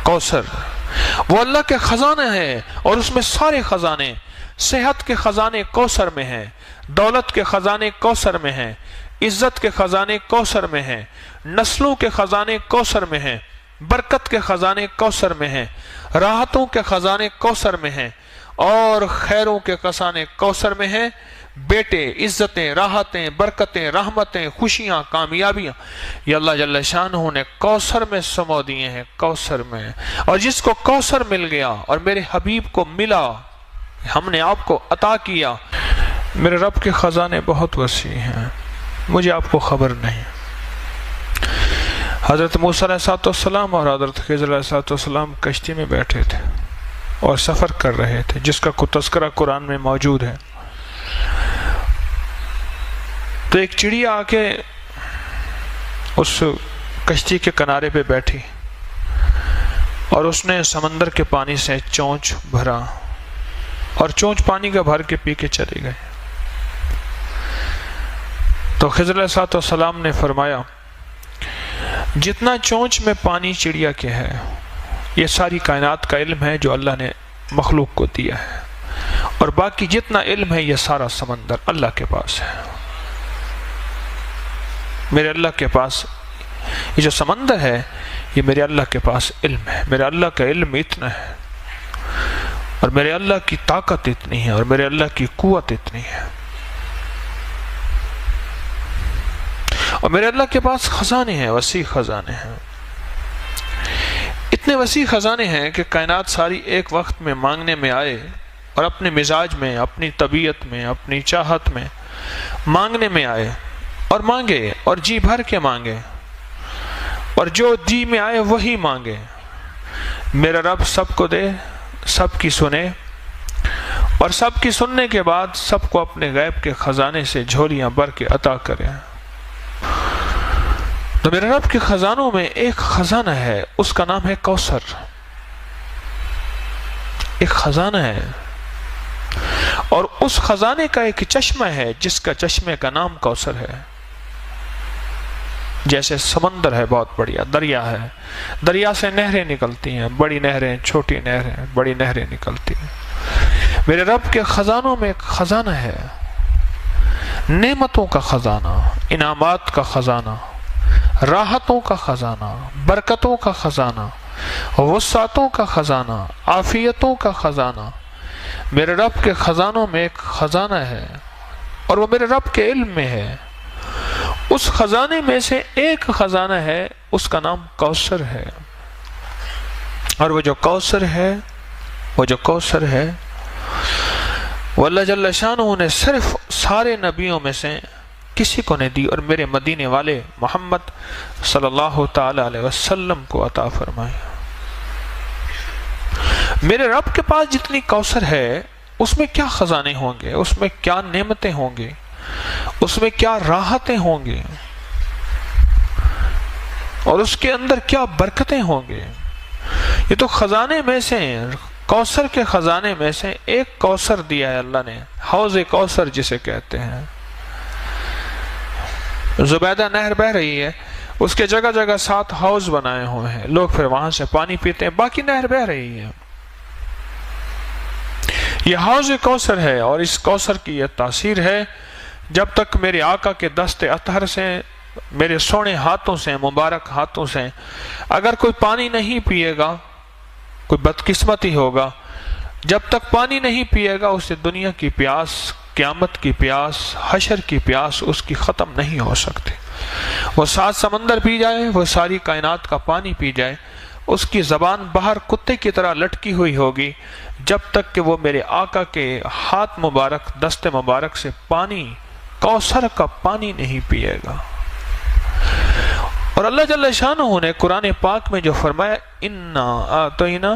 کوثر وہ اللہ کے خزانہ ہے، اور اس میں سارے خزانے، صحت کے خزانے کوثر میں ہیں، دولت کے خزانے کوثر میں ہیں، عزت کے خزانے کوثر میں ہیں، نسلوں کے خزانے کوثر میں ہیں، برکت کے خزانے کوثر میں ہیں، راحتوں کے خزانے کوثر میں ہیں، اور خیروں کے خزانے کوثر میں ہیں۔ بیٹے، عزتیں، راحتیں، برکتیں، رحمتیں، خوشیاں، کامیابیاں، یہ اللہ جل شانہ نے کوثر میں سمو دیے ہیں، کوثر میں۔ اور جس کو کوثر مل گیا اور میرے حبیب کو ملا، ہم نے آپ کو عطا کیا، میرے رب کے خزانے بہت وسیع ہیں، مجھے آپ کو خبر نہیں۔ حضرت موسیٰ علیہ السلام اور حضرت خضر علیہ السلام کشتی میں بیٹھے تھے اور سفر کر رہے تھے، جس کا کوئی تذکرہ قرآن میں موجود ہے۔ تو ایک چڑیا آ کے اس کشتی کے کنارے پہ بیٹھی اور اس نے سمندر کے پانی سے چونچ بھرا، اور چونچ پانی کا بھر کے پی کے چلی گئی۔ تو خضر علیہ السلام نے فرمایا، جتنا چونچ میں پانی چڑیا کے ہے، یہ ساری کائنات کا علم ہے جو اللہ نے مخلوق کو دیا ہے، اور باقی جتنا علم ہے یہ سارا سمندر اللہ کے پاس ہے۔ میرے اللہ کے پاس یہ جو سمندر ہے، یہ میرے اللہ کے پاس علم ہے، میرے اللہ کا علم اتنا ہے، اور میرے اللہ کی طاقت اتنی ہے، اور میرے اللہ کی قوت اتنی ہے، اور میرے اللہ کے پاس خزانے ہیں، وسیع خزانے ہیں، اتنے وسیع خزانے ہیں کہ کائنات ساری ایک وقت میں مانگنے میں آئے، اور اپنے مزاج میں، اپنی طبیعت میں، اپنی چاہت میں مانگنے میں آئے، اور مانگے، اور جی بھر کے مانگے، اور جو جی میں آئے وہی مانگے۔ میرا رب سب کو دے، سب کی سنے، اور سب کی سننے کے بعد سب کو اپنے غیب کے خزانے سے جھولیاں بھر کے عطا کرے۔ تو میرے رب کے خزانوں میں ایک خزانہ ہے، اس کا نام ہے کوثر۔ ایک خزانہ ہے، اور اس خزانے کا ایک چشمہ ہے جس کا چشمے کا نام کوثر ہے۔ جیسے سمندر ہے بہت بڑیا، دریا ہے، دریا سے نہریں نکلتی ہیں، بڑی نہریں، چھوٹی نہریں، بڑی نہریں نکلتی ہیں۔ میرے رب کے خزانوں میں ایک خزانہ ہے، نعمتوں کا خزانہ، انعامات کا خزانہ، راحتوں کا خزانہ، برکتوں کا خزانہ، وسعتوں کا خزانہ، عافیتوں کا خزانہ۔ میرے رب کے خزانوں میں ایک خزانہ ہے، اور وہ میرے رب کے علم میں ہے۔ اس خزانے میں سے ایک خزانہ ہے، اس کا نام کوثر ہے، اور وہ جو کوثر ہے، وہ اللہ جل شانہ نے صرف سارے نبیوں میں سے کسی کو نہیں دی، اور میرے مدینے والے محمد صلی اللہ تعالی علیہ وسلم کو عطا فرمائے۔ میرے رب کے پاس جتنی کوثر ہے، اس میں کیا خزانے ہوں گے، اس میں کیا نعمتیں ہوں گی، اس میں کیا راحتیں ہوں گی، اور اس کے اندر کیا برکتیں ہوں گی۔ یہ تو خزانے میں سے، کوثر کے خزانے میں سے ایک کوثر دیا ہے اللہ نے، حوض کوثر جسے کہتے ہیں۔ زبیدہ نہر بہ رہی ہے، اس کے جگہ جگہ 7 حوض بنائے ہوئے ہیں، لوگ پھر وہاں سے پانی پیتے ہیں، باقی نہر بہ رہی ہے۔ یہ حوض کوثر ہے، اور اس کوثر کی یہ تاثیر ہے، جب تک میرے آقا کے دست اطہر سے، میرے سونے ہاتھوں سے، مبارک ہاتھوں سے اگر کوئی پانی نہیں پیے گا، کوئی بدقسمتی ہوگا، جب تک پانی نہیں پیے گا، اسے دنیا کی پیاس، قیامت کی پیاس، حشر کی پیاس اس کی ختم نہیں ہو سکتی۔ وہ 7 سمندر پی جائے، وہ ساری کائنات کا پانی پی جائے، اس کی زبان باہر کتے کی طرح لٹکی ہوئی ہوگی، جب تک کہ وہ میرے آقا کے ہاتھ مبارک، دست مبارک سے پانی، کوثر کا پانی نہیں پیے گا۔ اور اللہ جل شانہ نے قرآن پاک میں جو فرمایا، اِنَّا آتَيْنَا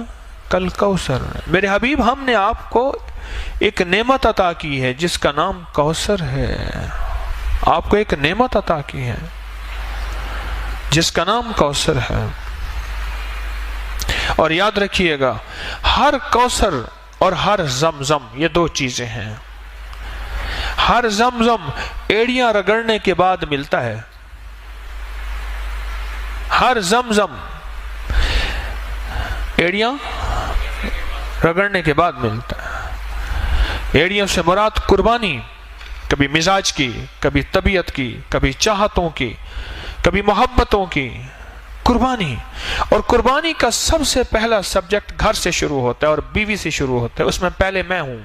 کل کوثر، میرے حبیب ہم نے آپ کو ایک نعمت عطا کی ہے جس کا نام کوثر ہے۔ آپ کو ایک نعمت عطا کی ہے جس کا نام کوثر ہے۔ اور یاد رکھیے گا، ہر کوثر اور ہر زمزم یہ 2 چیزیں ہیں۔ ہر زمزم ایڑیاں رگڑنے کے بعد ملتا ہے، ہر زمزم ایڑیاں رگڑنے کے بعد ملتا ہے۔ ایڑیوں سے مراد قربانی، کبھی مزاج کی، کبھی طبیعت کی، کبھی چاہتوں کی، کبھی محبتوں کی قربانی۔ اور قربانی کا سب سے پہلا سبجیکٹ گھر سے شروع ہوتا ہے اور بیوی سے شروع ہوتا ہے، اس میں پہلے میں ہوں۔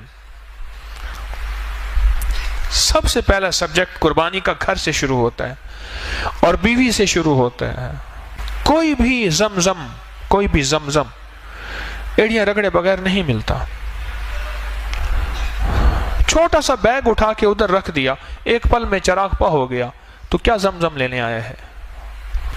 سب سے پہلا سبجیکٹ قربانی کا گھر سے شروع ہوتا ہے اور بیوی سے شروع ہوتا ہے۔ کوئی بھی زمزم ایڑیاں رگڑے بغیر نہیں ملتا۔ چھوٹا سا بیگ اٹھا کے ادھر رکھ دیا، ایک پل میں چراغ پا ہو گیا، تو کیا زمزم لینے آیا ہے؟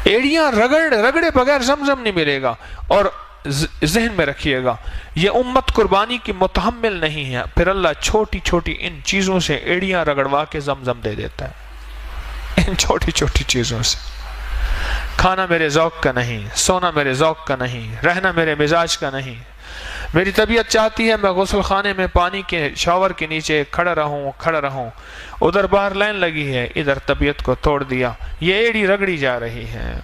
ایڑیاں رگڑے بغیر زمزم نہیں ملے گا۔ اور ذہن میں رکھیے گا، یہ امت قربانی کی متحمل نہیں ہے، پھر اللہ چھوٹی چھوٹی ان چیزوں سے ایڑیاں رگڑوا کے زمزم دے دیتا ہے۔ ان چھوٹی چھوٹی چیزوں سے۔ کھانا میرے ذوق کا نہیں، سونا میرے ذوق کا نہیں، رہنا میرے مزاج کا نہیں، میری طبیعت چاہتی ہے میں غسل خانے میں پانی کے شاور کے نیچے کھڑا رہوں، ادھر باہر لائن لگی ہے، ادھر طبیعت کو توڑ دیا، یہ ایڑی رگڑی جا رہی ہے۔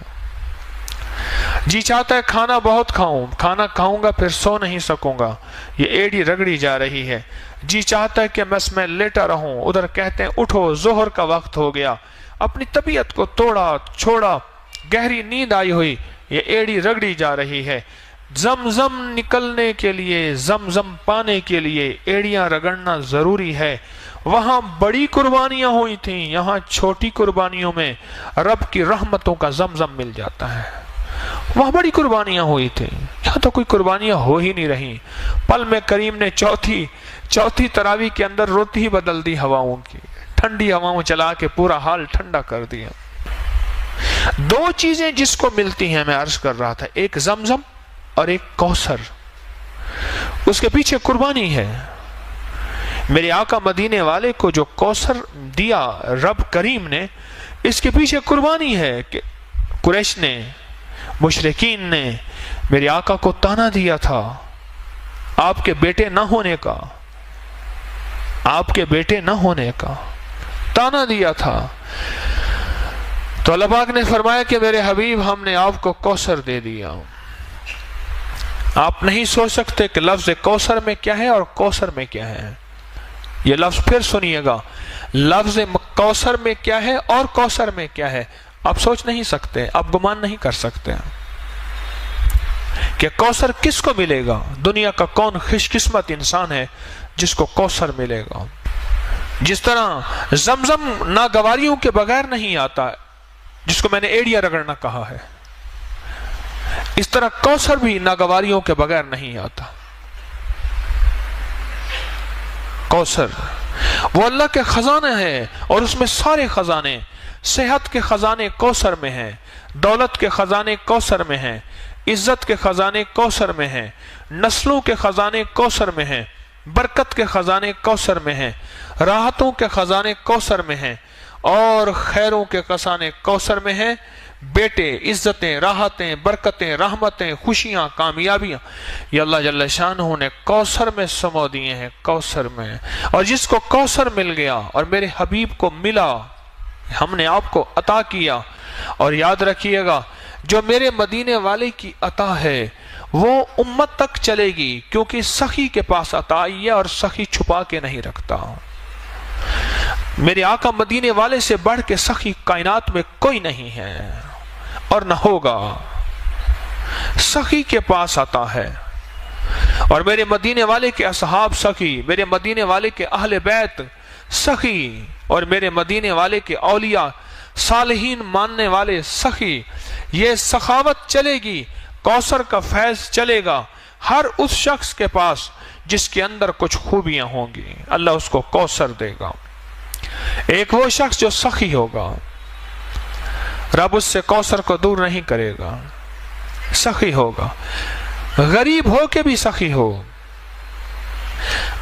جی چاہتا ہے کھانا بہت کھانا کھاؤں گا پھر سو نہیں سکوں گا، یہ ایڑی رگڑی جا رہی ہے۔ جی چاہتا ہے کہ بس میں لیٹا رہوں، ادھر کہتے ہیں اٹھو ظہر کا وقت ہو گیا، اپنی طبیعت کو توڑا چھوڑا، گہری نیند آئی ہوئی، یہ ایڑی رگڑی جا رہی ہے۔ زمزم نکلنے کے لیے، زمزم پانے کے لیے ایڑیاں رگڑنا ضروری ہے۔ وہاں بڑی قربانیاں ہوئی تھیں، یہاں چھوٹی قربانیوں میں رب کی رحمتوں کا زمزم مل جاتا ہے۔ وہاں بڑی قربانیاں ہوئی تھیں، یہاں تو کوئی قربانیاں ہو ہی نہیں رہی۔ پل میں کریم نے چوتھی تراویح کے اندر روتی ہی بدل دی ہواؤں کی، ٹھنڈی ہواؤں چلا کے پورا حال ٹھنڈا کر دیا۔ دو چیزیں جس کو ملتی ہیں، میں عرض کر رہا تھا، ایک زمزم اور ایک کوثر، اس کے پیچھے قربانی ہے۔ میرے آقا مدینے والے کو جو کوثر دیا رب کریم نے، اس کے پیچھے قربانی ہے کہ قریش نے، مشرکین نے میرے آقا کو تانا دیا تھا آپ کے بیٹے نہ ہونے کا تانا دیا تھا، تو اللہ پاک نے فرمایا کہ میرے حبیب ہم نے آپ کو کوثر دے دیا۔ آپ نہیں سوچ سکتے کہ لفظ کوثر میں کیا ہے اور کوثر میں کیا ہے۔ یہ لفظ پھر سنیے گا، لفظ کوثر میں کیا ہے اور کوثر میں کیا ہے، آپ سوچ نہیں سکتے، آپ گمان نہیں کر سکتے کہ کوثر کس کو ملے گا۔ دنیا کا کون خوش قسمت انسان ہے جس کو کوثر ملے گا۔ جس طرح زمزم ناگواریوں کے بغیر نہیں آتا، جس کو میں نے ایڑیاں رگڑنا کہا ہے، اس طرح کوثر بھی ناگواریوں کے بغیر نہیں آتا۔ کوثر وہ اللہ کے خزانے ہیں، اور اس میں سارے خزانے، صحت کے خزانے کوثر میں ہیں، دولت کے خزانے کوثر میں ہیں، عزت کے خزانے کوثر میں ہیں، نسلوں کے خزانے کوثر میں ہیں، برکت کے خزانے کوثر میں ہیں، راحتوں کے خزانے کوثر میں ہیں، اور خیروں کے خزانے کوثر میں ہیں۔ بیٹے، عزتیں، راحتیں، برکتیں، رحمتیں، خوشیاں، کامیابیاں، یہ اللہ جل شانہ نے کوثر میں سمو دیے ہیں، کوثر میں۔ اور جس کو کوثر مل گیا اور میرے حبیب کو ملا، ہم نے آپ کو عطا کیا۔ اور یاد رکھیے گا، جو میرے مدینے والے کی عطا ہے وہ امت تک چلے گی، کیونکہ سخی کے پاس عطا آئی ہے اور سخی چھپا کے نہیں رکھتا۔ میرے آقا مدینے والے سے بڑھ کے سخی کائنات میں کوئی نہیں ہے اور نہ ہوگا۔ سخی کے پاس عطا ہے، اور میرے مدینے والے کے اصحاب سخی، میرے مدینے والے کے اہل بیت سخی، اور میرے مدینے والے کے اولیاء صالحین ماننے والے سخی۔ یہ سخاوت چلے گی، کوثر کا فیض چلے گا ہر اس شخص کے پاس جس کے اندر کچھ خوبیاں ہوں گی، اللہ اس کو کوثر دے گا۔ ایک وہ شخص جو سخی ہوگا، رب اس سے کوثر کو دور نہیں کرے گا، سخی ہوگا۔ غریب ہو کے بھی سخی ہو،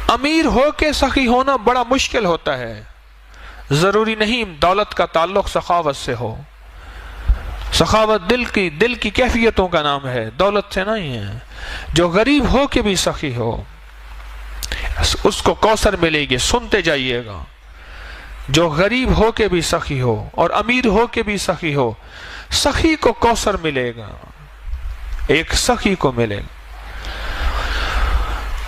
امیر ہو کے سخی ہونا بڑا مشکل ہوتا ہے۔ ضروری نہیں دولت کا تعلق سخاوت سے ہو، سخاوت دل کی کیفیتوں کا نام ہے، دولت سے نہیں ہے۔ جو غریب ہو کے بھی سخی ہو اس کو کوثر ملے گی، سنتے جائیے گا۔ جو غریب ہو کے بھی سخی ہو اور امیر ہو کے بھی سخی ہو، سخی کو کوثر ملے گا، ایک سخی کو ملے گا۔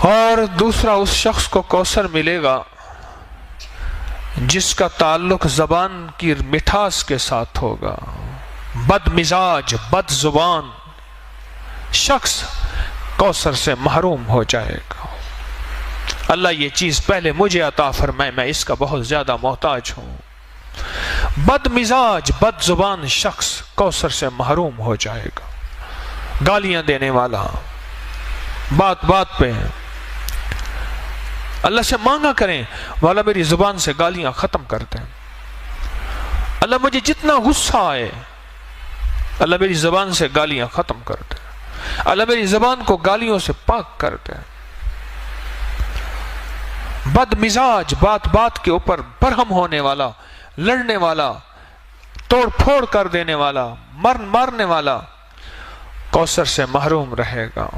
اور دوسرا اس شخص کو کوثر ملے گا جس کا تعلق زبان کی مٹھاس کے ساتھ ہوگا. بد مزاج، بد زبان شخص کوثر سے محروم ہو جائے گا. اللہ یہ چیز پہلے مجھے عطا فرمائے، میں اس کا بہت زیادہ محتاج ہوں. بد مزاج، بد زبان شخص کوثر سے محروم ہو جائے گا. گالیاں دینے والا، بات بات پہ اللہ سے مانگا کریں، والا میری زبان سے گالیاں ختم کر دیں. اللہ مجھے جتنا غصہ آئے، اللہ میری زبان سے گالیاں ختم کر دیں. اللہ میری زبان کو گالیوں سے پاک کر دیں. بد مزاج، بات بات کے اوپر برہم ہونے والا، لڑنے والا، توڑ پھوڑ کر دینے والا، مارنے والا کوثر سے محروم رہے گا.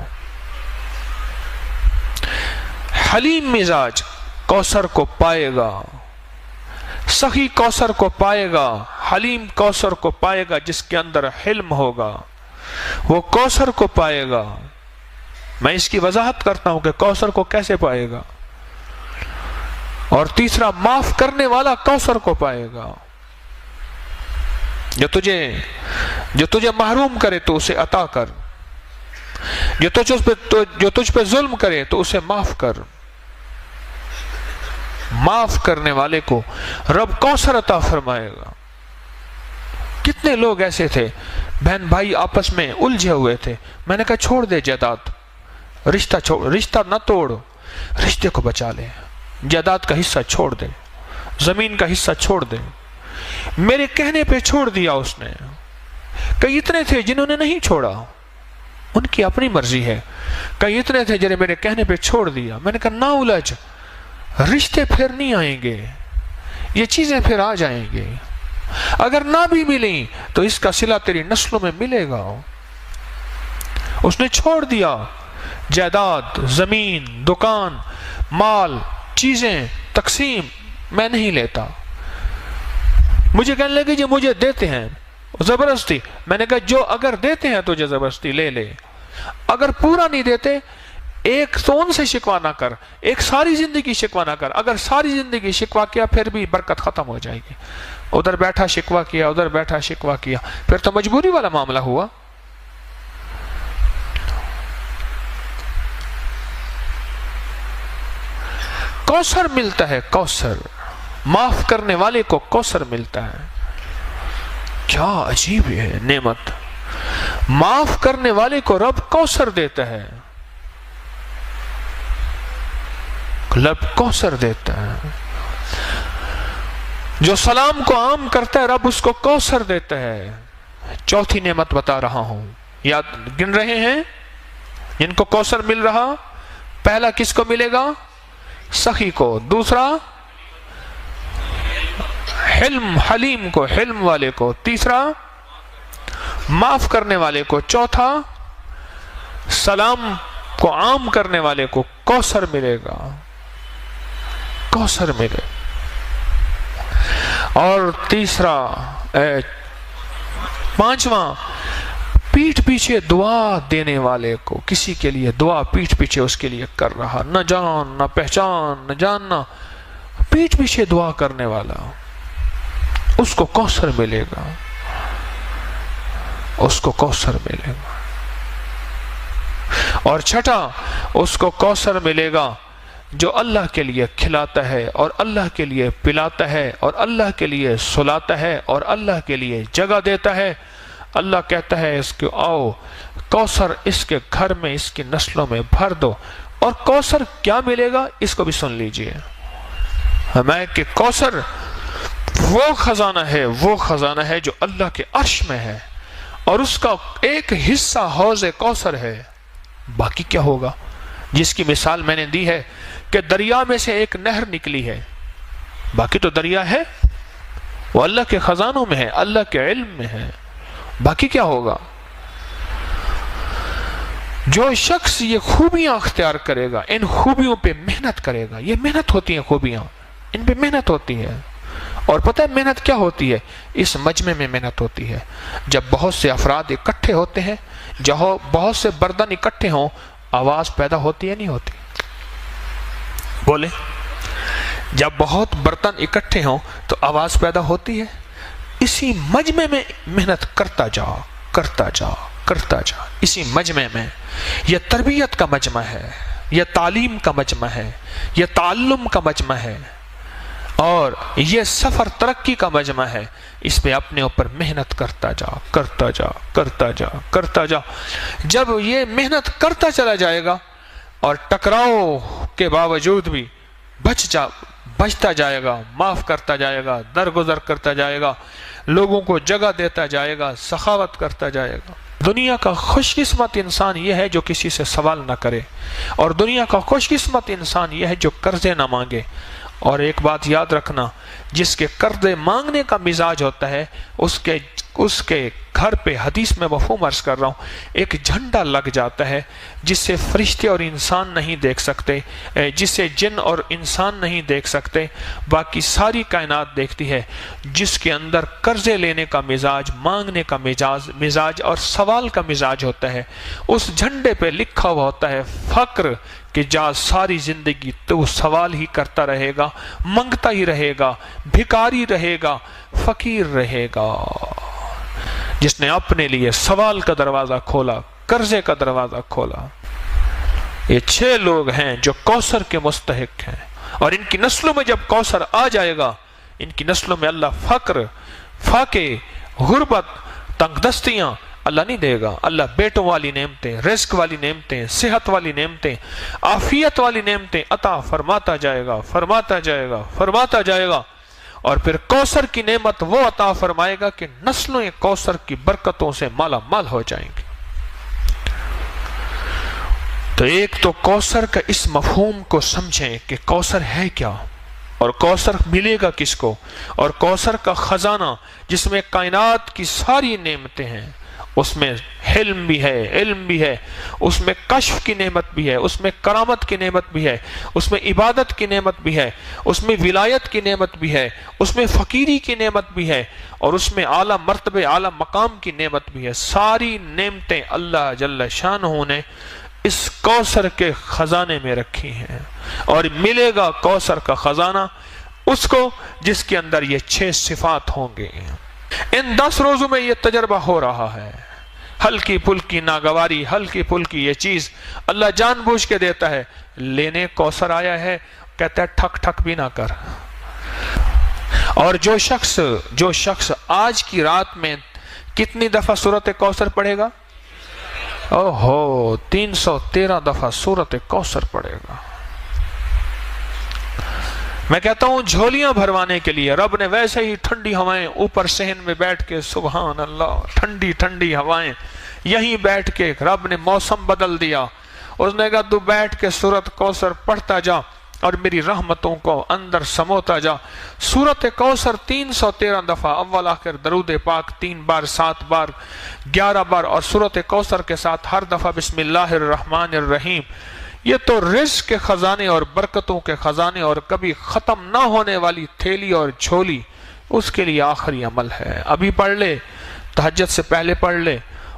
حلیم مزاج کوثر کو پائے گا، سخی کوثر کو پائے گا، حلیم کوثر کو پائے گا. جس کے اندر حلم ہوگا وہ کوثر کو پائے گا. میں اس کی وضاحت کرتا ہوں کہ کوثر کو کیسے پائے گا. اور تیسرا، معاف کرنے والا کوثر کو پائے گا. جو تجھے محروم کرے تو اسے عطا کر، جو تجھ پہ ظلم کرے تو اسے معاف کر. معاف کرنے والے کو رب کوثر عطا فرمائے گا. کتنے لوگ ایسے تھے، بہن بھائی آپس میں الجھے ہوئے تھے، میں نے کہا چھوڑ دے جائیداد، رشتہ نہ توڑ، رشتے کو بچا لے. جائیداد کا حصہ چھوڑ دے، زمین کا حصہ چھوڑ دے. میرے کہنے پہ چھوڑ دیا اس نے. کئی اتنے تھے جنہوں نے نہیں چھوڑا، ان کی اپنی مرضی ہے. کئی اتنے تھے جنہیں میرے کہنے پہ چھوڑ دیا. میں نے کہا نہ الجھ، رشتے پھر نہیں آئیں گے، یہ چیزیں پھر آ جائیں گے. اگر نہ بھی ملیں تو اس کا صلہ تیری نسلوں میں ملے گا. اس نے چھوڑ دیا. جائیداد، زمین، دکان، مال، چیزیں، تقسیم میں نہیں لیتا. مجھے کہنے لگے جی مجھے دیتے ہیں زبردستی. میں نے کہا جو اگر دیتے ہیں تجھے زبردستی لے لے، اگر پورا نہیں دیتے ایک تو ان سے شکوا نہ کر، ایک ساری زندگی شکوا نہ کر. اگر ساری زندگی شکوا کیا پھر بھی برکت ختم ہو جائے گی. ادھر بیٹھا شکوا کیا، ادھر بیٹھا شکوا کیا، پھر تو مجبوری والا معاملہ ہوا. کوثر ملتا ہے، کوثر معاف کرنے والے کو کوثر ملتا ہے. کیا عجیب ہے نعمت. معاف کرنے والے کو رب کوثر دیتا ہے، رب کوثر دیتا ہے. جو سلام کو عام کرتا ہے رب اس کو کوثر دیتا ہے. چوتھی نعمت بتا رہا ہوں، یاد گن رہے ہیں جن کو کوثر مل رہا. پہلا کس کو ملے گا؟ سخی کو. دوسرا حلم، حلیم کو، حلم والے کو. تیسرا معاف کرنے والے کو. چوتھا سلام کو عام کرنے والے کو کوثر ملے گا، کوثر ملے. اور تیسرا پانچواں، پیٹھ پیچھے دعا دینے والے کو. کسی کے لیے دعا پیٹھ پیچھے اس کے لیے کر رہا، نہ جان نہ پہچان نہ جاننا، پیٹھ پیچھے دعا کرنے والا، اس کو کوثر ملے گا، اس کو کوثر ملے گا. اور چھٹا، اس کو کوثر ملے گا جو اللہ کے لیے کھلاتا ہے اور اللہ کے لیے پلاتا ہے اور اللہ کے لیے سلاتا ہے اور اللہ کے لیے جگہ دیتا ہے. اللہ کہتا ہے اس کو آؤ کوثر اس کے گھر میں، اس کی نسلوں میں بھر دو. اور کوثر کیا ملے گا اس کو بھی سن لیجئے. ہمیں کہ کوثر وہ خزانہ ہے جو اللہ کے عرش میں ہے، اور اس کا ایک حصہ حوض کوثر ہے. باقی کیا ہوگا؟ جس کی مثال میں نے دی ہے کہ دریا میں سے ایک نہر نکلی ہے، باقی تو دریا ہے، وہ اللہ کے خزانوں میں ہے، اللہ کے علم میں ہے. باقی کیا ہوگا؟ جو شخص یہ خوبیاں اختیار کرے گا، ان خوبیوں پہ محنت کرے گا. یہ محنت ہوتی ہیں خوبیاں، ان پہ محنت ہوتی ہے. اور پتہ ہے محنت کیا ہوتی ہے؟ اس مجمع میں محنت ہوتی ہے. جب بہت سے افراد اکٹھے ہوتے ہیں، جہاں بہت سے برتن اکٹھے ہوں، آواز پیدا ہوتی ہے نہیں ہوتی؟ بولے جب بہت برتن اکٹھے ہوں تو آواز پیدا ہوتی ہے. اسی مجمع میں محنت کرتا جاؤ کرتا جاؤ کرتا جاؤ. اسی مجمع میں یہ تربیت کا مجمع ہے, یہ تعلیم کا مجمع ہے, یہ تعلم کا مجمع ہے, اور یہ سفر ترقی کا مجمع ہے. اس پہ اپنے اوپر محنت کرتا جا کرتا جا کرتا جا کرتا جا. جب یہ محنت کرتا چلا جائے گا اور ٹکراؤ کے باوجود بھی بچتا جائے گا, معاف کرتا جائے گا, درگزر کرتا جائے گا, لوگوں کو جگہ دیتا جائے گا, سخاوت کرتا جائے گا. دنیا کا خوش قسمت انسان یہ ہے جو کسی سے سوال نہ کرے, اور دنیا کا خوش قسمت انسان یہ ہے جو قرضے نہ مانگے. اور ایک بات یاد رکھنا, جس کے قرضے مانگنے کا مزاج ہوتا ہے اس کے گھر پہ, حدیث میں مفہوم عرض کر رہا ہوں, ایک جھنڈا لگ جاتا ہے جس سے فرشتے اور انسان نہیں دیکھ سکتے, جس سے جن اور انسان نہیں دیکھ سکتے, باقی ساری کائنات دیکھتی ہے. جس کے اندر قرضے لینے کا مزاج, مانگنے کا مزاج اور سوال کا مزاج ہوتا ہے, اس جھنڈے پہ لکھا ہوا ہوتا ہے فقر, کہ جا ساری زندگی تو سوال ہی کرتا رہے گا, منگتا ہی رہے گا, بھکاری رہے گا, فقیر رہے گا. جس نے اپنے لیے سوال کا دروازہ کھولا, قرضے کا دروازہ کھولا. یہ 6 لوگ ہیں جو کوثر کے مستحق ہیں, اور ان کی نسلوں میں جب کوثر آ جائے گا, ان کی نسلوں میں اللہ فقر, فاقے, غربت, تنگ دستیاں اللہ نہیں دے گا. اللہ بیٹوں والی نعمتیں, رزق والی نعمتیں, صحت والی نعمتیں, عافیت والی نعمتیں عطا فرماتا جائے گا, فرماتا جائے گا, فرماتا جائے گا. اور پھر کوثر کی نعمت وہ عطا فرمائے گا کہ نسلوں کوثر کی برکتوں سے مالا مال ہو جائیں گے. تو ایک تو کوثر کا اس مفہوم کو سمجھیں کہ کوثر ہے کیا, اور کوثر ملے گا کس کو, اور کوثر کا خزانہ جس میں کائنات کی ساری نعمتیں ہیں, اس میں حلم بھی ہے, علم بھی ہے, اس میں کشف کی نعمت بھی ہے, اس میں کرامت کی نعمت بھی ہے, اس میں عبادت کی نعمت بھی ہے, اس میں ولایت کی نعمت بھی ہے, اس میں فقیری کی نعمت بھی ہے, اور اس میں اعلیٰ مرتبے اعلیٰ مقام کی نعمت بھی ہے. ساری نعمتیں اللہ جل شانہ نے اس کوثر کے خزانے میں رکھی ہیں, اور ملے گا کوثر کا خزانہ اس کو جس کے اندر یہ 6 صفات ہوں گے. ان 10 روزوں میں یہ تجربہ ہو رہا ہے. ہلکی پھلکی ناگواری, ہلکی پھلکی یہ چیز اللہ جان بوجھ کے دیتا ہے. لینے کوثر آیا ہے, کہتا ہے ٹھک ٹھک بھی نہ کر. اور جو شخص آج کی رات میں کتنی دفعہ سورت کوثر پڑھے گا؟ 313 دفعہ سورت کوثر پڑھے گا. میں کہتا ہوں جھولیاں بھروانے کے لیے رب نے ویسے ہی ٹھنڈی ہوائیں اوپر صحن میں بیٹھ کے, سبحان اللہ, ٹھنڈی ٹھنڈی ہوائیں, یہیں بیٹھ کے رب نے موسم بدل دیا. اس نے کہا تو بیٹھ کے سورت کوثر پڑھتا جا اور میری رحمتوں کو اندر سموتا جا. سورت کوثر 313 دفعہ, اول آخر درود پاک 3 بار, 7 بار, 11 بار, اور سورت کوثر کے ساتھ ہر دفعہ بسم اللہ الرحمن الرحیم. یہ تو رزق کے خزانے اور برکتوں کے خزانے اور کبھی ختم نہ ہونے والی تھیلی اور جھولی, اس کے لیے آخری عمل ہے. ابھی پڑھ لے, تہجد سے پہلے پڑھ لے,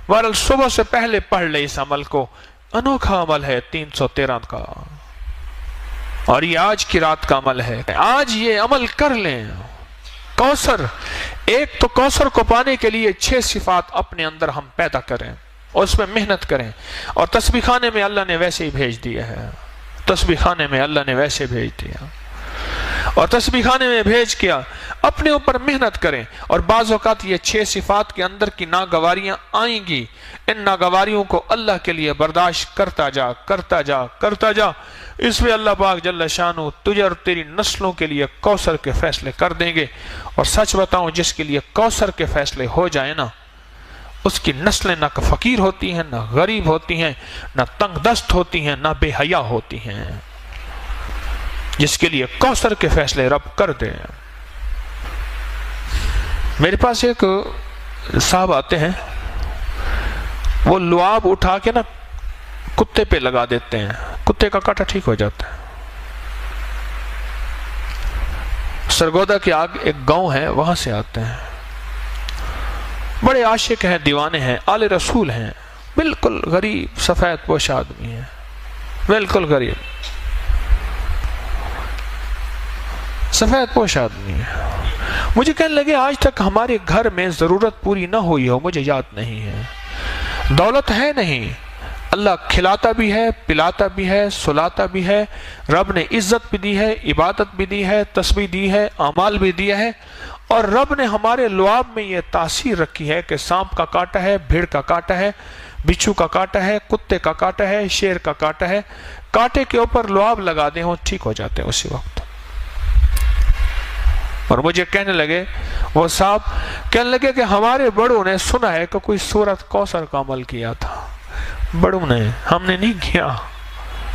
بہرحال صبح سے پہلے پڑھ لے. اس عمل کو انوکھا عمل ہے 313 کا, اور یہ آج کی رات کا عمل ہے. آج یہ عمل کر لیں. کوثر, ایک تو کوثر کو پانے کے لیے 6 صفات اپنے اندر ہم پیدا کریں اور اس میں محنت کریں. اور تسبیح خانے میں اللہ نے ویسے ہی بھیج دیا ہے, تسبیح خانے میں اللہ نے ویسے بھیج دیا, اور تسبیح خانے میں بھیج کیا اپنے اوپر محنت کریں. اور بعض اوقات یہ 6 صفات کے اندر کی ناگواریاں آئیں گی, ان ناگواریوں کو اللہ کے لیے برداشت کرتا جا کرتا جا کرتا جا. اس میں اللہ پاک جل شانہ تجھے اور تیری نسلوں کے لیے کوثر کے فیصلے کر دیں گے. اور سچ بتاؤں, جس کے لیے کوثر کے فیصلے ہو جائیں نا, اس کی نسلیں نہ فقیر ہوتی ہیں, نہ غریب ہوتی ہیں, نہ تنگ دست ہوتی ہیں, نہ بے حیا ہوتی ہیں. جس کے لیے کوثر کے فیصلے رب کر دے. میرے پاس ایک صاحب آتے ہیں, وہ لعاب اٹھا کے نا کتے پہ لگا دیتے ہیں, کتے کا کاٹا ٹھیک ہو جاتا ہے. سرگودا کے آگ ایک گاؤں ہے, وہاں سے آتے ہیں, بڑے عاشق ہیں, دیوانے ہیں, آل رسول ہیں, بالکل غریب سفید پوش آدمی ہیں, بالکل غریب. سفید پوش آدمی ہے. مجھے کہنے لگے آج تک ہمارے گھر میں ضرورت پوری نہ ہوئی ہو مجھے یاد نہیں ہے. دولت ہے نہیں، اللہ کھلاتا بھی ہے، پلاتا بھی ہے، سلاتا بھی ہے. رب نے عزت بھی دی ہے، عبادت بھی دی ہے، تسبیح دی ہے، اعمال بھی دیا ہے. اور رب نے ہمارے لعاب میں یہ تاثیر رکھی ہے کہ سانپ کا کانٹا ہے، بھیڑ کا کانٹا ہے، بچھو کا کانٹا ہے، کتے کا کانٹا ہے، شیر کا کانٹا ہے. کانٹے کے اوپر لعاب لگا دیں وہ ٹھیک ہو جاتے ہیں اسی وقت. اور مجھے کہنے لگے وہ صاحب کہنے لگے کہ ہمارے بڑوں نے سنا ہے کہ کوئی سورۃ کوثر کا عمل کیا تھا. بڑوں نے، ہم نے نہیں کیا.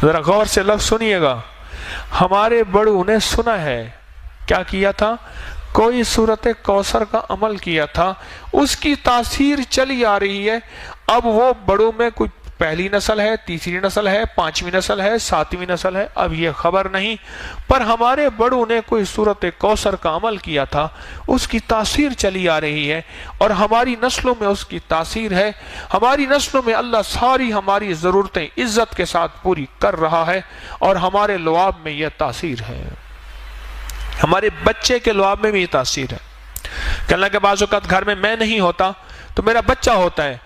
ذرا غور سے لفظ سنیے گا. ہمارے بڑوں نے سنا ہے کیا کیا تھا، کوئی سورۃ کوثر کا عمل کیا تھا. اس کی تاثیر چلی آ رہی ہے. اب وہ بڑوں میں کوئی پہلی نسل ہے، تیسری نسل ہے، پانچویں نسل ہے، ساتویں نسل ہے، اب یہ خبر نہیں، پر ہمارے بڑوں نے کوئی سورۃ کوثر کا عمل کیا تھا. اس کی تاثیر چلی آ رہی ہے اور ہماری نسلوں میں اس کی تاثیر ہے. ہماری نسلوں میں اللہ ساری ہماری ضرورتیں عزت کے ساتھ پوری کر رہا ہے اور ہمارے لعاب میں یہ تاثیر ہے. ہمارے بچے کے لعاب میں بھی یہ تاثیر ہے. کہنے لگے بعض اوقات گھر میں نہیں ہوتا تو میرا بچہ ہوتا ہے